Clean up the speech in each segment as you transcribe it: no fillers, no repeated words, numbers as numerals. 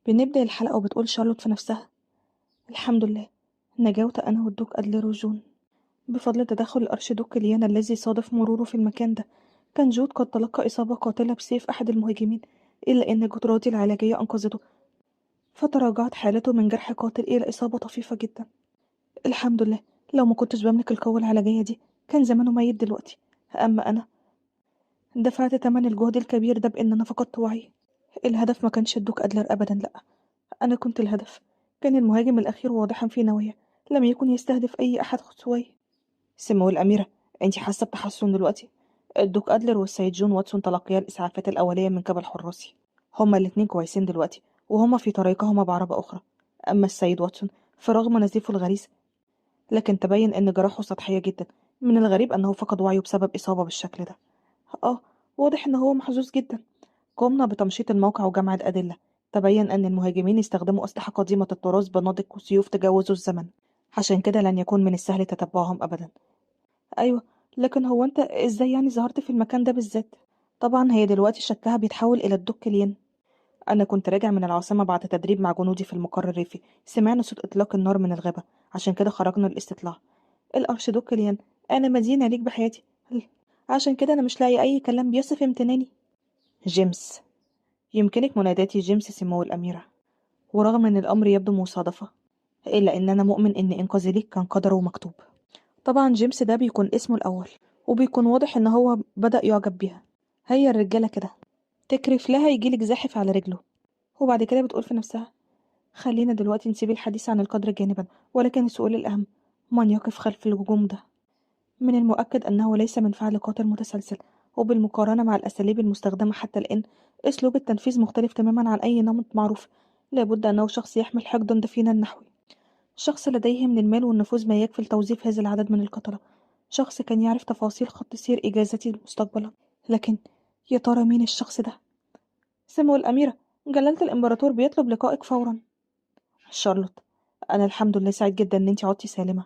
بنبدأ الحلقة وبتقول شارلوت في نفسها: الحمد لله، نجوت أنا والدوق أدلر وجون بفضل تدخل الأرشيدوك ليانا الذي صادف مروره في المكان ده. كان جود قد تلقى إصابة قاتلة بسيف أحد المهاجمين، إلا أن جدراتي العلاجية أنقذته، فتراجعت حالته من جرح قاتل إلى إصابة طفيفة جدا. الحمد لله، لو ما كنتش بملك القوة العلاجية دي كان زمانه ميت دلوقتي. أما أنا دفعت تمن الجهد الكبير ده بإن أنا فقدت وعي. الهدف ما كانش الدوق أدلر أبدا، لأ، أنا كنت الهدف. كان المهاجم الأخير واضحا في نواياه، لم يكن يستهدف أي أحد سواي. سمو الأميرة، أنت حاسة بتحسن دلوقتي؟ الدوك أدلر والسيد جون واتسون تلقيا الإسعافات الأولية من قبل حراسي. هما الاتنين كويسين دلوقتي، وهما في طريقهما بعربة أخرى. أما السيد واتسون فرغم نزيفه الغريز، لكن تبين أن جراحه سطحية جدا. من الغريب أنه فقد وعيه بسبب إصابة بالشكل ده. واضح أنه هو محظوظ جدا. قمنا بتمشيط الموقع وجمع الأدلة. تبين أن المهاجمين استخدموا أسلحة قديمة الطراز بنادق وسيوف تجاوزوا الزمن، عشان كده لن يكون من السهل تتبعهم أبدا. أيوة، لكن هو أنت إزاي يعني ظهرت في المكان ده بالذات؟ طبعا هي دلوقتي شكها بيتحول إلى الدوكليين. أنا كنت راجع من العاصمة بعد تدريب مع جنودي في المقر الريفي، سمعنا صوت إطلاق النار من الغابة، عشان كده خرجنا للاستطلاع. الأرشيدوكليان، أنا مدينة ليك بحياتي. عشان كده أنا مش لاقي أي كلام بيصف امتناني. جيمس، يمكنك مناداتي جيمس سمو الأميرة. ورغم أن الأمر يبدو مصادفة، إلا أن أنا مؤمن أن إنقاذي ليك كان قدره مكتوب. طبعا جيمس ده بيكون اسمه الأول، وبيكون واضح إن هو بدأ يعجب بيها. هي الرجالة كده، تكرف لها يجيلك زاحف على رجله. وبعد كده بتقول في نفسها: خلينا دلوقتي نسيب الحديث عن القدر جانبا، ولكن السؤال الأهم: من يقف خلف الهجوم ده؟ من المؤكد أنه ليس من فعل قاتل متسلسل، وبالمقارنة مع الأساليب المستخدمة حتى الآن أسلوب التنفيذ مختلف تماما عن أي نمط معروف. لابد أنه شخص يحمل حقدا دفينا نحوي، شخص لديه من المال والنفوذ ما يكفي لتوظيف هذا العدد من القتلة، شخص كان يعرف تفاصيل خط سير إجازتي مستقبلا. لكن يا ترى مين الشخص ده؟ سمو الأميرة، جلالة الإمبراطور بيطلب لقائك فورا. شارلوت، أنا الحمد لله سعيد جدا إن أنت عدتي سالمة.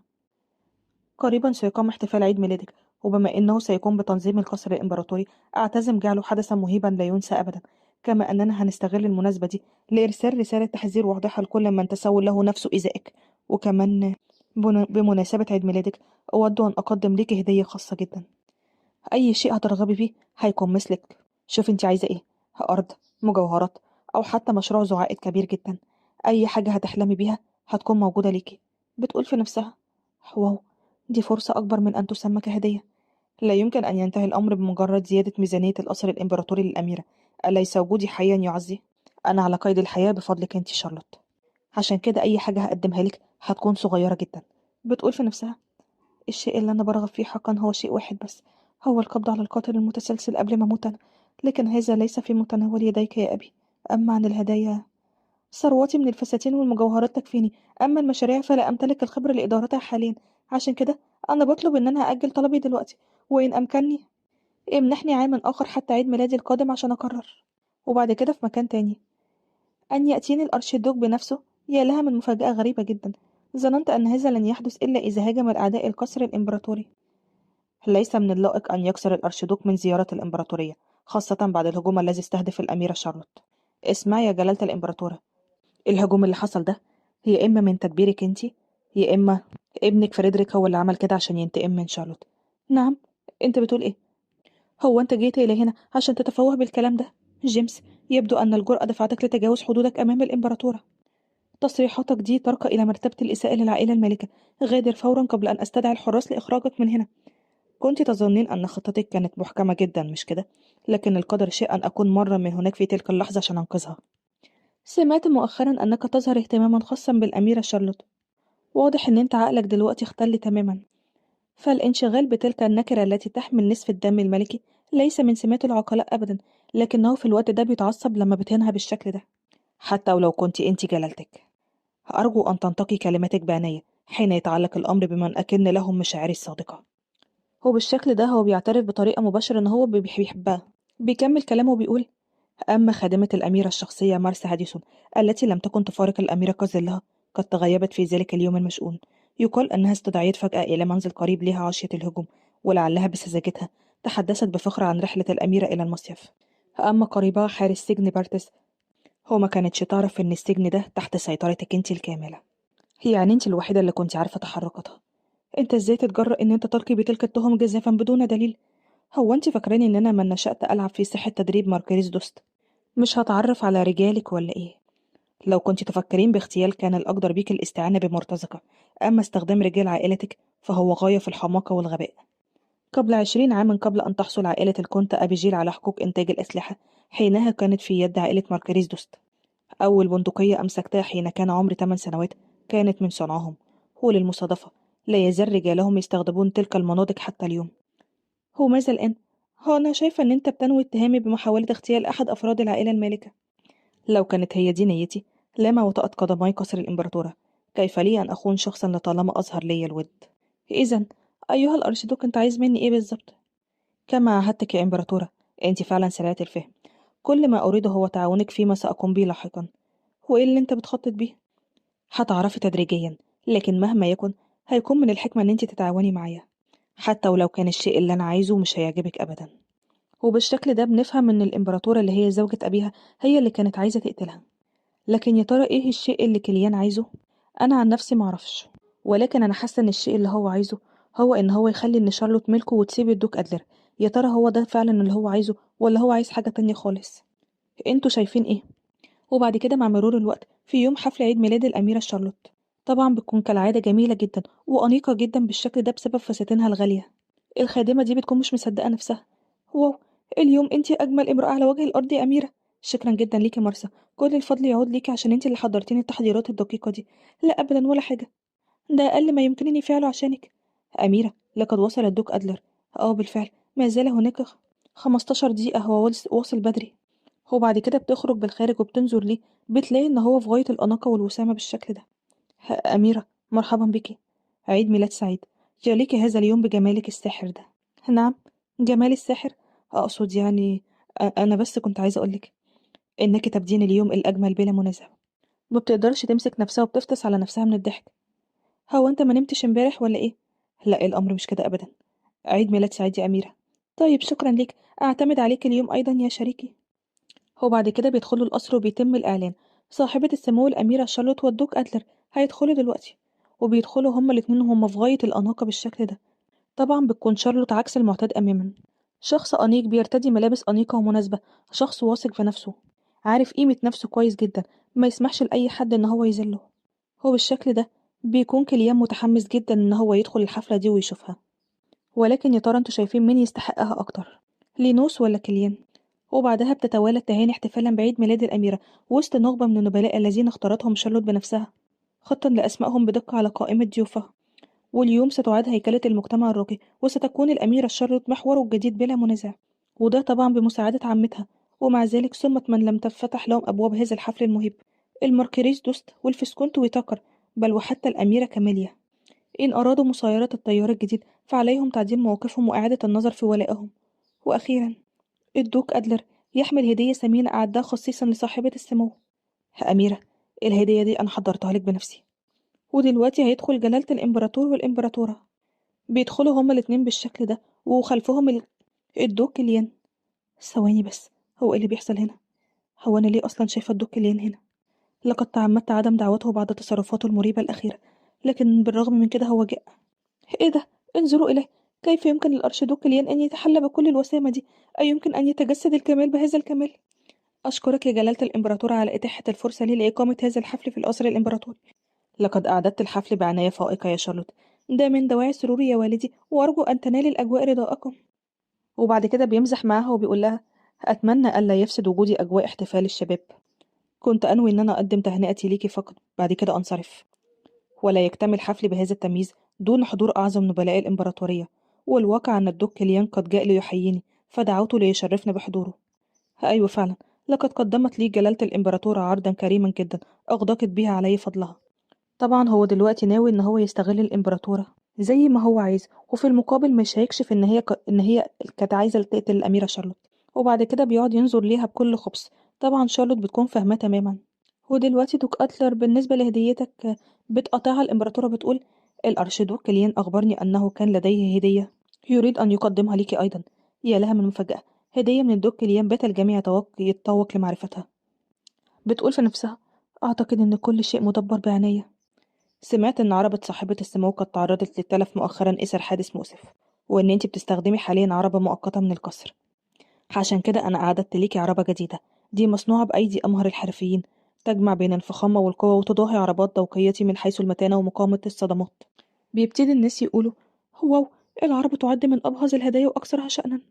قريبا سيقام احتفال عيد ميلادك، وبما إنه سيكون بتنظيم القصر الإمبراطوري أعتزم جعله حدثا مهيبا لا ينسى أبدا. كما أننا هنستغل المناسبة دي لإرسال رسالة تحذير واضحة لكل من تسول له نفسه إزائك. وكمان بمناسبة عيد ميلادك أود أن أقدم لك هدية خاصة جدا. أي شيء هترغبي فيه هيكون مثلك. شوف انت عايزة ايه: أرض، مجوهرات، أو حتى مشروع زعائد كبير جدا. أي حاجة هتحلمي بيها هتكون موجودة ليكي. بتقول في نفسها: واو، دي فرصة أكبر من أن تسمى كهدية. لا يمكن أن ينتهي الأمر بمجرد زيادة ميزانية القصر الإمبراطوري للأميرة. أليس وجودي حيا يعزي؟ أنا على قيد الحياة بفضلك انت شارلوت، عشان كده أي حاجة هقدمها لك هتكون صغيرة جدا. بتقول في نفسها: الشيء اللي أنا برغب فيه حقا هو شيء واحد بس، هو القبض على القاتل المتسلسل قبل ما أموت أنا. لكن هذا ليس في متناول يديك يا أبي. أما عن الهدايا، ثروتي من الفساتين والمجوهرات تكفيني. أما المشاريع فلا أمتلك الخبرة لإدارتها حاليا. عشان كده أنا بطلب إن أنا أأجل طلبي دلوقتي، وإن أمكنني امنحني عاما آخر حتى عيد ميلادي القادم عشان أقرر. وبعد كده في مكان تاني: أن يأتيني الأرشيدوك بنفسه. يا لها من مفاجأة غريبة جدا. ظننت أن هذا لن يحدث إلا إذا هاجم الأعداء القصر الإمبراطوري. ليس من اللائق أن يكسر الأرشيدوك من زيارة الإمبراطورية، خاصة بعد الهجوم الذي استهدف الأميرة شارلوت. اسمع يا جلالة الإمبراطورة، الهجوم اللي حصل ده يا إما من تدبيرك انتي، يا إما ابنك فريدريك هو اللي عمل كده عشان ينتقم من شارلوت. نعم، انت بتقول ايه؟ هو انت جيت إلى هنا عشان تتفوه بالكلام ده؟ جيمس، يبدو أن الجرأة دفعتك لتجاوز حدودك أمام الإمبراطورة. تصريحاتك دي ترقى إلى مرتبة الإساءة للعائلة المالكة. غادر فورا قبل أن أستدعي الحراس لإخراجك من هنا. كنت تظنين أن خطتك كانت محكمة جدا، مش كده؟ لكن القدر شاء أن أكون مرة من هناك في تلك اللحظة عشان أنقذها. سمعت مؤخرا أنك تظهر اهتماما خاصا بالأميرة شارلوت. واضح أن أنت عقلك دلوقتي اختل تماما. فالانشغال بتلك النكرة التي تحمل نصف الدم الملكي ليس من سمات العقلاء أبدا، لكنه في الوقت ده بيتعصب لما بتهنها بالشكل ده. حتى ولو كنت أنت جلالتك، أرجو أن تنتقي كلماتك بعناية حين يتعلق الأمر بمن أكن لهم مشاعري الصادقة. هو بالشكل ده هو بيعترف بطريقة مباشرة إن هو بيحبها. بيكمل كلامه وبيقول: أما خادمة الأميرة الشخصية مارس هاديسون، التي لم تكن تفارق الأميرة كظلها، قد تغيبت في ذلك اليوم المشؤون. يقال أنها استدعيت فجأة إلى منزل قريب لها عشية الهجوم، ولعلها بسذاجتها تحدثت بفخر عن رحلة الأميرة إلى المصيف. أما قريبها حارس سجن بارتس، هو ما كانتش تعرف إن السجن ده تحت سيطرتك انت الكاملة. يعني انت الوحيدة اللي كنت عارفة تحركاتها. انت ازاي تتجرأ ان انت تلقي بتلك التهم جزافا بدون دليل؟ هو انت فاكراني ان انا من نشأت ألعب في ساحة تدريب ماركريس دوست؟ مش هتعرف على رجالك ولا ايه؟ لو كنت تفكرين باغتيال كان الأقدر بيك الاستعانة بمرتزقة، أما استخدام رجال عائلتك فهو غاية في الحماقة والغباء. قبل 20 عاما قبل أن تحصل عائلة الكونت أبيجيل على حقوق إنتاج الأسلحة، حينها كانت في يد عائلة ماركريس دوست. أول بندقية أمسكتها حين كان عمري 8 سنوات كانت من صنعهم. وللمصادفة لا يزال رجالهم يستخدمون تلك المناطق حتى اليوم. هو ماذا الآن؟ هو أنا شايفة إن أنت بتنوي اتهامي بمحاولة اغتيال أحد أفراد العائلة المالكة. لو كانت هي دي نيتي لما وطأت قدمي قصر الإمبراطورة. كيف لي أن أخون شخصا لطالما أظهر لي الود؟ إذا أيها الأرشدوك أنت عايز مني إيه بالظبط؟ كما عهدتك يا إمبراطورة، أنت فعلا سريعة الفهم. كل ما أريده هو تعاونك فيما سأقوم به لاحقا. هو إيه اللي أنت بتخطط بيه؟ هتعرفي تدريجيا، لكن مهما يكن هيكون من الحكمة إن أنت تتعاوني معايا، حتى ولو كان الشيء اللي أنا عايزه مش هيعجبك أبدا. وبالشكل ده بنفهم إن الإمبراطورة اللي هي زوجة أبيها هي اللي كانت عايزة تقتلها. لكن يا ترى إيه الشيء اللي كليان عايزه؟ أنا عن نفسي معرفش، ولكن أنا حاسة إن الشيء اللي هو عايزه هو إن هو يخلي إن شارلوت ملكه وتسيب الدوك أدلر. يا ترى هو ده فعلا اللي هو عايزه ولا هو عايز حاجة تانية خالص؟ انتوا شايفين ايه؟ وبعد كده مع مرور الوقت في يوم حفل عيد ميلاد الأميرة شارلوت، طبعا بتكون كالعادة جميلة جدا وأنيقة جدا بالشكل ده بسبب فساتينها الغالية. الخادمة دي بتكون مش مصدقة نفسها. واو، اليوم انتي أجمل امرأة على وجه الأرض يا أميرة. شكرا جدا ليكي يا مارسا، كل الفضل يعود ليكي عشان انتي اللي حضرتيني التحضيرات الدقيقة دي. لا أبدا ولا حاجة، ده أقل ما يمكنني فعله عشانك. أميرة، لقد وصل الدوك أدلر. بالفعل، ما زال هناك 15 دقيقة، هو واصل بدري. وبعد كده بتخرج بالخارج وبتنظر ليه، بتلاقي إن هو في غاية الأناقة والوسامة بالشكل ده. أميرة، مرحبا بك. عيد ميلاد سعيد. جالك هذا اليوم بجمالك الساحر ده. نعم، جمال الساحر. أقصد يعني أنا بس كنت عايزة أقولك إنك تبدين اليوم الأجمل بلا منازع. ما بتقدرش تمسك نفسها وبتفطس على نفسها من الضحك. هو أنت ما نمتش امبارح ولا إيه؟ لا، الأمر مش كده أبدا. عيد ميلاد سعيد يا أميرة. طيب شكرا لك، أعتمد عليك اليوم أيضا يا شريكي. هو بعد كده بيدخلوا القصر وبيتم الإعلان. صاحبة السمو الأميرة شارلوت والدوك أدلر هيدخلوا دلوقتي. وبيدخلوا هما الاتنين وهما في غاية الأناقة بالشكل ده. طبعا بتكون شارلوت عكس المعتاد أماما. شخص أنيق بيرتدي ملابس أنيقة ومناسبة. شخص واثق في نفسه، عارف قيمة نفسه كويس جدا، ما يسمحش لأي حد إن هو يذله. هو بالشكل ده بيكون كليان متحمس جدا إن هو يدخل الحفلة دي ويشوفها. ولكن يا ترى انتوا شايفين مين يستحقها أكتر، لينوس ولا كليان؟ وبعدها بتتوالى التهاني احتفالا بعيد ميلاد الأميرة وسط نخبة من النبلاء الذين اختارتهم شارلوت بنفسها، خطا لأسمائهم بدقة على قائمة ضيوفها. واليوم ستعاد هيكلة المجتمع الراقي وستكون الأميرة شارلوت محوره الجديد بلا منازع، وده طبعا بمساعدة عمتها. ومع ذلك صمت من لم تفتح لهم أبواب هذا الحفل المهيب: الماركريس دوست والفسكونت ويتاكر، بل وحتى الأميرة كاميليا. إن أرادوا مسايرة التيار الجديد فعليهم تعديل مواقفهم وإعادة النظر في ولائهم. وأخيرا الدوك أدلر يحمل هدية ثمينة أعدها خصيصا لصاحبة السمو. أميرة، الهدية دي أنا حضرتها لك بنفسي. ودلوقتي هيدخل جلالة الإمبراطور والإمبراطورة. بيدخلوا هما الاتنين بالشكل ده وخلفهم الدوك الين. ثواني بس، هو إيه اللي بيحصل هنا؟ هو أنا ليه أصلا شايفة الدوك الين هنا؟ لقد تعمدت عدم دعوته بعد تصرفاته المريبة الأخيرة، لكن بالرغم من كده هو جاء. إيه ده؟ انظروا إليه. كيف يمكن للأرشيدوك ليان أن يتحلى بكل الوسامة دي؟ أيمكن أن يتجسد الكمال بهذا الكمال؟ أشكرك يا جلالة الإمبراطورة على إتاحة الفرصة لي لإقامة هذا الحفل في القصر الإمبراطوري. لقد أعددت الحفل بعناية فائقة يا شارلوت. ده من دواعي سروري يا والدي، وأرجو أن تنال الأجواء رضاءكم. وبعد كده بيمزح معاها وبيقول لها: أتمنى ألا يفسد وجودي أجواء احتفال الشباب. كنت أنوي إن أنا أقدم تهنئتي ليكي فقط، بعد كده أنصرف. ولا يكتمل حفلي بهذا التمييز دون حضور أعظم نبلاء الإمبراطورية. والواقع أن الدوك ليان قد جاء ليحييني، فدعوته ليشرفني بحضوره. أيوة فعلا، لقد قدمت لي جلالة الإمبراطورة عرضا كريما جدا أغدقت بها علي فضلها. طبعا هو دلوقتي ناوي إن هو يستغل الإمبراطورة زي ما هو عايز، وفي المقابل مش هيكشف إن هي كانت عايزة تقتل الأميرة شارلوت. وبعد كده بيقعد ينظر ليها بكل خبث. طبعا شارلوت بتكون فاهماه تماما. ودلوقتي دوك أتلر بالنسبة لهديتك، بتقاطعها الإمبراطورة بتقول: الأرشيدوك ليان أخبرني أنه كان لديه هدية يريد أن يقدمها ليكي أيضا. يا لها من مفاجأة، هدية من الدوك ليان بات الجميع يتطوق لمعرفتها. بتقول في نفسها: أعتقد إن كل شيء مدبر بعناية. سمعت إن عربة صاحبة السمو قد تعرضت للتلف مؤخرا إثر حادث مؤسف، وإن أنتي بتستخدمي حاليا عربة مؤقتة من الكسر. عشان كده أنا أعددت ليكي عربة جديدة، دي مصنوعة بأيدي أمهر الحرفيين، تجمع بين الفخامة والقوة وتضاهي عربات ذوقيتي من حيث المتانة ومقاومة الصدمات. بيبتدي الناس يقولوا: واو، العربة تعد من أبهظ الهدايا وأكثرها شأنا.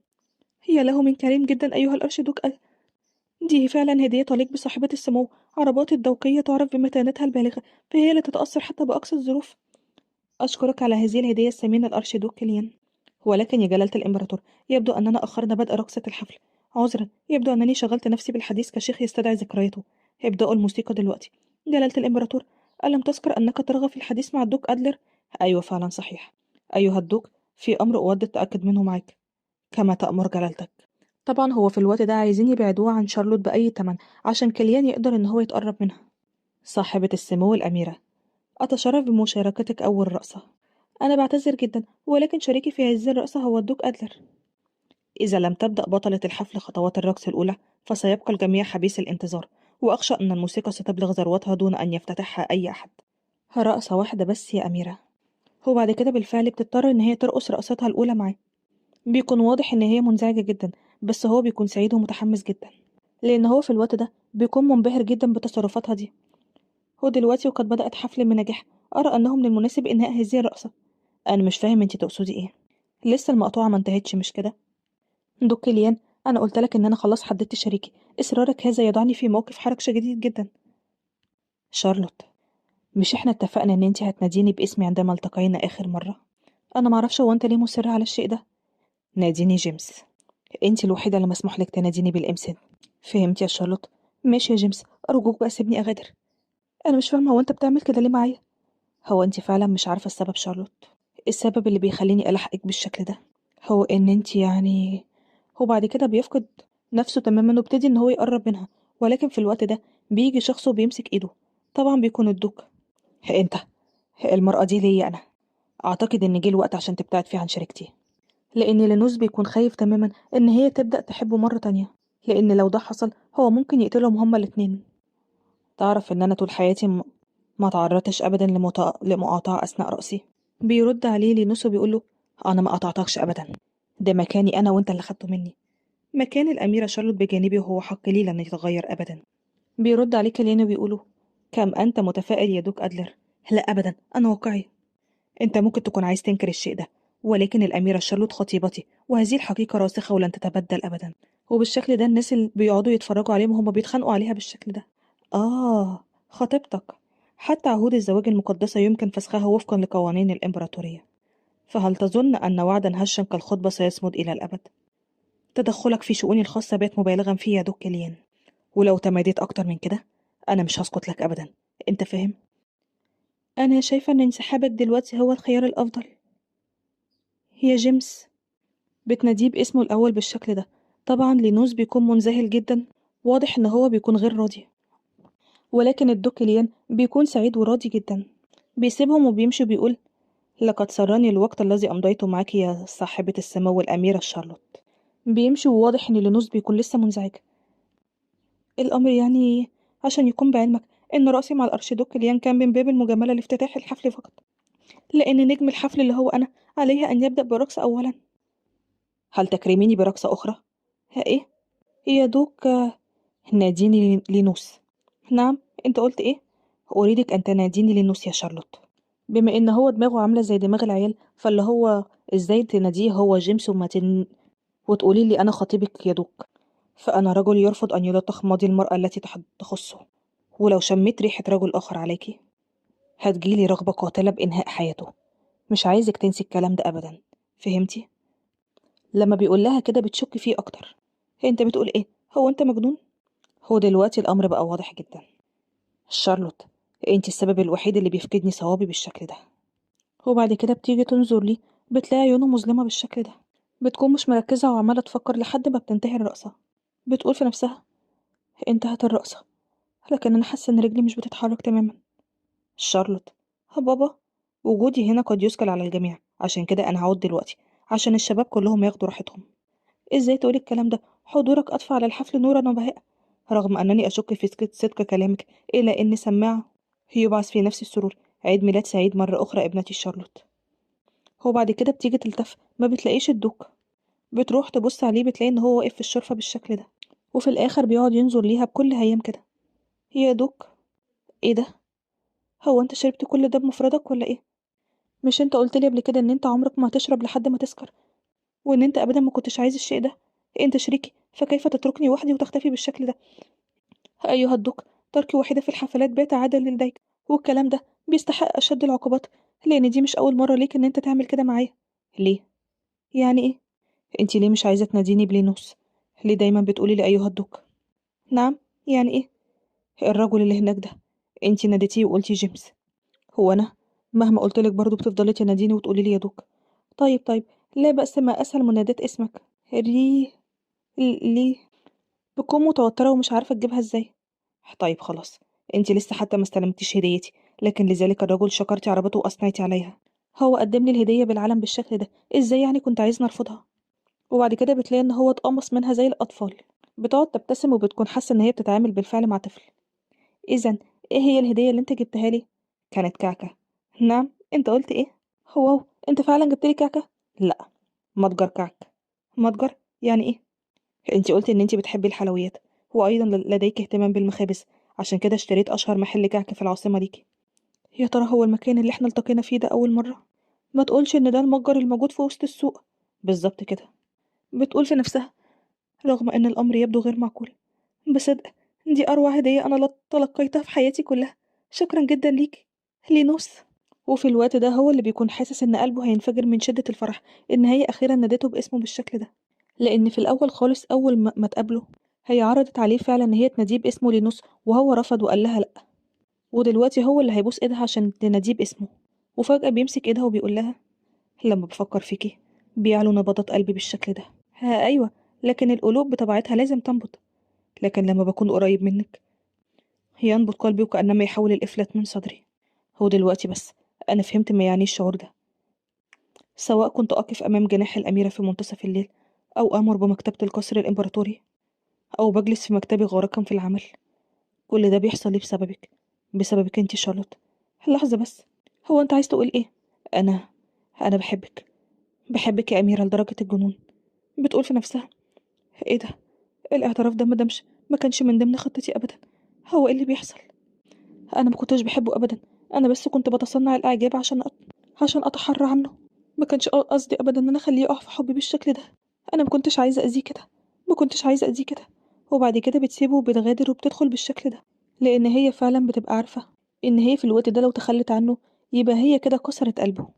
هي له من كريم جدا أيها الأرشدوك. دي فعلا هدية تليق بصاحبة السمو. عربات الذوقية تعرف بمتانتها البالغة، فهي لا تتأثر حتى بأقصى الظروف. أشكرك على هذه الهدية الثمينة الأرشيدوك كليان. ولكن يا جلالة الإمبراطور، يبدو أننا أخرنا بدء رقصة الحفل. عذرا، يبدو أنني شغلت نفسي بالحديث كشيخ يستدعي ذكرياته. ابدأوا الموسيقى دلوقتي. جلالة الإمبراطور، ألم تذكر أنك ترغب في الحديث مع الدوق أدلر؟ أيوة فعلا صحيح. أيها الدوق، في أمر أود التأكد منه معك. كما تأمر جلالتك. طبعا هو في الوقت ده عايزين يبعدوه عن شارلوت بأي تمن، عشان كليان يقدر إن هو يتقرب منها. صاحبة السمو الأميرة، أتشرف بمشاركتك أول رقصة. أنا بعتذر جدا، ولكن شريكي في هذه الرقصة هو الدوق أدلر. إذا لم تبدأ بطلة الحفل خطوات الرقص الأولى، فسيبقى الجميع حبيس الانتظار، وأخشى أن الموسيقى ستبلغ ذروتها دون أن يفتتحها أي أحد. رقصة واحدة بس يا أميرة. هو بعد كده بالفعل بتضطر إن هي ترقص رقصتها الأولى معاه. بيكون واضح إن هي منزعجة جدا، بس هو بيكون سعيد ومتحمس جدا، لأن هو في الوقت ده بيكون منبهر جدا بتصرفاتها دي. هو دلوقتي وقد بدأت حفل بنجاح، أرى أنه من المناسب إنهاء هذه الرقصة. أنا مش فاهم أنتي تقصدي إيه. لسه المقطوعة ما انتهتش مش كده؟ دوك كيليان، أنا قلت لك إن أنا خلاص حددت شريكي. إصرارك هذا يضعني في موقف حرج شديد جدا. شارلوت، مش إحنا اتفقنا إن أنتي هتناديني باسمي عندما التقينا آخر مرة؟ أنا معرفش هو أنت ليه مصر على الشيء ده. ناديني جيمس. أنتي الوحيدة اللي مسموح لك تناديني بالإمسان. فهمت يا شارلوت؟ ماشي يا جيمس، أرجوك بقى سيبني أغادر. أنا مش فاهمة هو أنت بتعمل كده ليه معايا؟ هو أنتِ فعلًا مش عارفة السبب شارلوت؟ السبب اللي بيخلّيني ألاحقِك بالشكل ده، هو إن أنتِ يعني هو بعد كده بيفقد نَفْسه تمامًا ويبتدي إن هو يقرّب منها، ولكن في الوقت ده بييجي شخص وبيمسك إيده، طبعًا بيكون الدوق. أنت، المرأة دي ليّا أنا، أعتقد إن جِه الوقت عشان تبتعد فيه عن شريكتي، لإن لينوس بيكون خايف تمامًا إن هي تبدأ تحبه مرّة تانية، لإن لو ده حصل هو ممكن يقتلهم هُم الاتنين. تعرف إن أنا طول حياتي ما اتعرّضتش أبدًا لمقاطعة أثناء رقصي؟ بيرد عليه لينوس وبيقول له: أنا ما قطعتكش أبدا، ده مكاني أنا وأنت اللي خدته مني. مكان الأميرة شارلوت بجانبي وهو حق لي لن يتغير أبدا. بيرد عليه كليان وبيقوله: كم أنت متفائل يا دوك أدلر. لا أبدا، أنا واقعي. أنت ممكن تكون عايز تنكر الشيء ده، ولكن الأميرة شارلوت خطيبتي، وهذه الحقيقة راسخة ولن تتبدل أبدا. وبالشكل ده الناس اللي بيقعدوا يتفرجوا عليهم وهم بيتخانقوا عليها بالشكل ده. خطيبتك. حتى عهود الزواج المقدسة يمكن فسخها وفقا لقوانين الإمبراطورية. فهل تظن أن وعدا هشا كالخطبة سيصمد إلى الأبد؟ تدخلك في شؤوني الخاصة بات مبالغا فيه يا دوك كليان، ولو تماديت أكتر من كده أنا مش هسكت لك أبدا. أنت فاهم؟ أنا شايفة إن انسحابك دلوقتي هو الخيار الأفضل يا جيمس. بتناديه باسمه الأول بالشكل ده. طبعا لينوس بيكون منذهل جدا، واضح إن هو بيكون غير راضي، ولكن الدوك كليان بيكون سعيد وراضي جدا. بيسيبهم وبيمشي وبيقول: لقد سرني الوقت الذي أمضيته معك يا صاحبة السمو الأميرة شارلوت. بيمشي وواضح إن لينوس بيكون لسه منزعج. الأمر يعني، عشان يكون بعلمك، إن رأسي مع الأرشيدوك كليان كان من باب المجاملة لافتتاح الحفل فقط، لأن نجم الحفل اللي هو أنا عليه أن يبدأ برقص أولا. هل تكرميني برقصة أخرى؟ ها إيه؟ يا دوك ناديني لينوس. نعم، أنت قلت إيه؟ أريدك أن تناديني لينوس يا شارلوت. بما إن هو دماغه عاملة زي دماغ العيال، فاللي هو إزاي تناديه هو جيمس وتقولي لي أنا خطيبك يا دوك. فأنا رجل يرفض أن يلطخ ماضي المرأة التي تخصه، ولو شميت ريحة رجل آخر عليكي هتجيلي رغبة قاتلة بإنهاء حياته. مش عايزك تنسي الكلام ده أبدا، فهمتي؟ لما بيقول لها كده بتشك فيه أكتر. أنت بتقول إيه؟ هو أنت مجنون؟ هو دلوقتي الأمر بقى واضح جدا. شارلوت، أنت السبب الوحيد اللي بيفقدني صوابي بالشكل ده. وبعد كده بتيجي تنظر لي، بتلاقي عيونه مظلمة بالشكل ده. بتكون مش مركزة وعمالة تفكر لحد ما بتنتهي الرقصة. بتقول في نفسها: انتهت الرقصة، لكن أنا حاسة إن رجلي مش بتتحرك تماما. شارلوت، ها بابا، وجودي هنا قد يثقل على الجميع، عشان كده أنا هعود دلوقتي عشان الشباب كلهم ياخدوا راحتهم. إزاي تقولي الكلام ده؟ حضورك أضفى على الحفل نورا وبهاء. رغم أنني أشك في صدق كلامك إلا أن سماعة يبعث في نفس السرور. عيد ميلاد سعيد مرة أخرى ابنتي شارلوت. هو بعد كده بتيجي تلتف ما بتلاقيش الدوك، بتروح تبص عليه بتلاقي إن هو واقف في الشرفة بالشكل ده، وفي الآخر بيقعد ينظر ليها بكل هيام كده. يا دوك، إيه ده؟ هو أنت شربت كل ده بمفردك ولا إيه؟ مش أنت قلت لي قبل كده إن أنت عمرك ما هتشرب لحد ما تسكر، وإن أنت أبدا ما كنتش عايز الشيء ده؟ أنت شريكي، فكيف تتركني وحدي وتختفي بالشكل ده؟ أيها الدك، تركي وحيدة في الحفلات بات عادة للديك، والكلام ده بيستحق أشد العقوبات، لأن دي مش أول مرة ليك إن أنت تعمل كده معايا. ليه؟ يعني إيه؟ أنت ليه مش عايزة تناديني بلينوس؟ ليه دايما بتقولي لي أيها الدك؟ نعم، يعني إيه؟ الرجل اللي هناك ده أنت ناديتيه وقلتي جيمس. هو أنا مهما قلتلك برضه بتفضلي تناديني وتقولي لي يا دوك. طيب طيب، لا بأس، ما أسهل منادات اسمك. ري ليه؟ بكون متوترة ومش عارفة تجيبها ازاي. طيب خلاص، انتي لسه حتى ما استلمتيش هديتي، لكن لذلك الرجل شكرتي عربته وأثنيتي عليها. هو قدم لي الهدية بالعلم بالشكل ده، ازاي يعني كنت عايز نرفضها؟ وبعد كده بتلاقي ان هو اتقمص منها زي الأطفال، بتقعد تبتسم وبتكون حاسة ان هي بتتعامل بالفعل مع طفل. إذا ايه هي الهدية اللي انت جبتها لي؟ كانت كعكة. نعم، انت قلت ايه؟ هو انت فعلا جبت لي كعكة؟ لا، متجر كعك. متجر؟ يعني ايه؟ انتي قلتي ان انتي بتحبي الحلويات، وايضا لديك اهتمام بالمخابز، عشان كده اشتريت اشهر محل كعك في العاصمة ليكي. يا ترى هو المكان اللي احنا التقينا فيه ده اول مرة؟ ما تقولش ان ده المتجر الموجود في وسط السوق. بالظبط كده، بتقول في نفسها، رغم ان الامر يبدو غير معقول. بصدق، دي اروع هدية انا تلقيتها في حياتي كلها. شكرا جدا ليكي لينوس. وفي الوقت ده هو اللي بيكون حاسس ان قلبه هينفجر من شدة الفرح ان هي اخيرا نادته باسمه بالشكل ده، لأن في الأول خالص أول ما اتقابلوا هي عرضت عليه فعلا إن هي تناديه باسمه لينوس، وهو رفض وقال لها لأ. ودلوقتي هو اللي هيبوس إيدها عشان تناديه باسمه، وفجأة بيمسك إيدها وبيقول لها، لما بفكر فيكي بيعلو نبضات قلبي بالشكل ده. ها أيوة، لكن القلوب بطبيعتها لازم تنبض، لكن لما بكون قريب منك ينبض قلبي وكأنما يحاول الإفلات من صدري. هو دلوقتي بس أنا فهمت ما يعني الشعور ده، سواء كنت أقف أمام جناح الأميرة في منتصف الليل، أو أمر بمكتبة القصر الإمبراطوري، أو بجلس في مكتبي غارقا في العمل. كل ده بيحصل لي بسببك، بسببك انتي شارلوت. لحظة بس، هو انت عايز تقول ايه؟ أنا أنا بحبك، بحبك يا أميرة لدرجة الجنون. بتقول في نفسها، ايه ده؟ الاعتراف ده ما كانش من ضمن خطتي أبدا. هو ايه اللي بيحصل؟ أنا ما كنتش بحبه أبدا، أنا بس كنت بتصنع الإعجاب عشان أتحرى عنه. ما كانش قصدي أبدا إن أنا أخليه يقع في حبي بالشكل ده. أنا ما كنتش عايزة أذيه كده، ما كنتش عايزة أذيه كده. وبعد كده بتسيبه وبتغادر وبتدخل بالشكل ده، لأن هي فعلا بتبقى عارفة إن هي في الوقت ده لو تخلت عنه يبقى هي كده كسرت قلبه.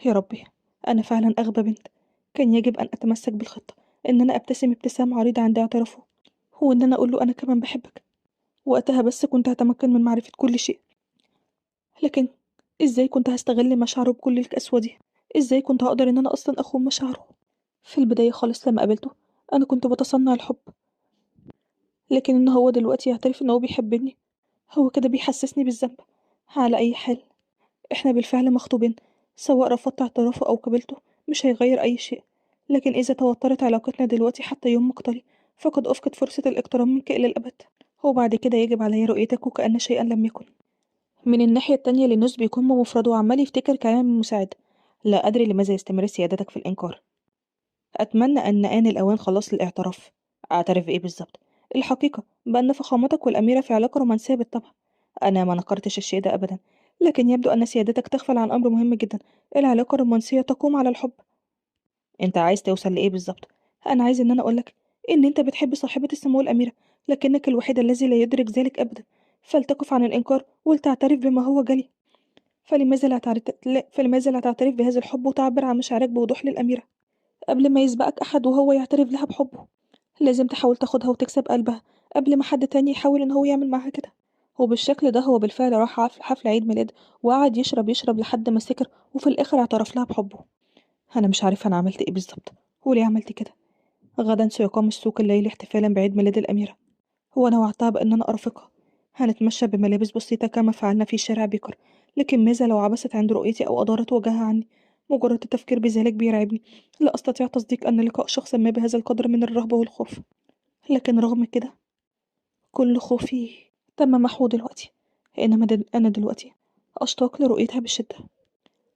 يا ربي، أنا فعلا أغبى بنت. كان يجب أن أتمسك بالخطة، إن أنا أبتسم ابتسام عريضة عند اعترافه، هو إن أنا أقول له أنا كمان بحبك. وقتها بس كنت هتمكن من معرفة كل شيء. لكن إزاي كنت هستغل مشاعره بكل القسوة دي؟ إزاي كنت هقدر إن أنا أصلا أخون مشاعره؟ في البداية خالص لما قابلته أنا كنت بتصنع الحب، لكن إن هو دلوقتي يعترف إن هو بيحبني، هو كده بيحسسني بالذنب. على أي حال، إحنا بالفعل مخطوبين، سواء رفضت اعترافه أو قبلته مش هيغير أي شيء. لكن إذا توترت علاقتنا دلوقتي حتى يوم مقتلي فقد أفقد فرصة الاقتراب منك إلى الأبد، وبعد كده يجب علي رؤيتك وكأن شيئا لم يكن. من الناحية التانية لينوس بيكون بمفرده وعمال يفتكر كلام المساعد. لا أدري لماذا يستمر سيادتك في الإنكار. أتمنى أن آن الأوان خلاص للاعتراف. أعترف بإيه بالظبط؟ الحقيقة بأن فخامتك والأميرة في علاقة رومانسية بالطبع. أنا ما نكرتش الشيء ده أبدا، لكن يبدو أن سيادتك تغفل عن أمر مهم جدا. العلاقة الرومانسية تقوم على الحب. أنت عايز توصل لإيه بالظبط؟ أنا عايز إن أنا أقولك إن أنت بتحب صاحبة السمو الأميرة، لكنك الوحيد الذي لا يدرك ذلك أبدا. فلتقف عن الإنكار ولتعترف بما هو جلي. فلماذا لا تعترف بهذا الحب وتعبر عن مشاعرك بوضوح للأميرة قبل ما يسبقك أحد وهو يعترف لها بحبه؟ لازم تحاول تاخدها وتكسب قلبها قبل ما حد تاني يحاول إن هو يعمل معاها كده. وبالشكل ده هو بالفعل راح حفل عيد ميلاد، وقعد يشرب لحد ما سكر، وفي الآخر اعترف لها بحبه. أنا مش عارفة أنا عملت إيه بالظبط وليه عملت كده. غدا سيقام السوق الليلي احتفالا بعيد ميلاد الأميرة، وأنا وعدتها بأن أنا أرافقها. هنتمشى بملابس بسيطة كما فعلنا في شارع بيكر، لكن ماذا لو عبست عند رؤيتي أو أدارت وجهها عني؟ مجرد التفكير بذلك بيرعبني. لا أستطيع تصديق أن لقاء شخص ما بهذا القدر من الرهبة والخوف. لكن رغم كده كل خوفي تم محو دلوقتي، إنما أنا دلوقتي أشتاق لرؤيتها بشدة.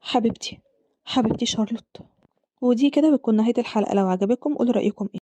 حبيبتي، حبيبتي شارلوت. ودي كده بتكون نهاية الحلقة. لو عجبكم قولوا رأيكم ايه.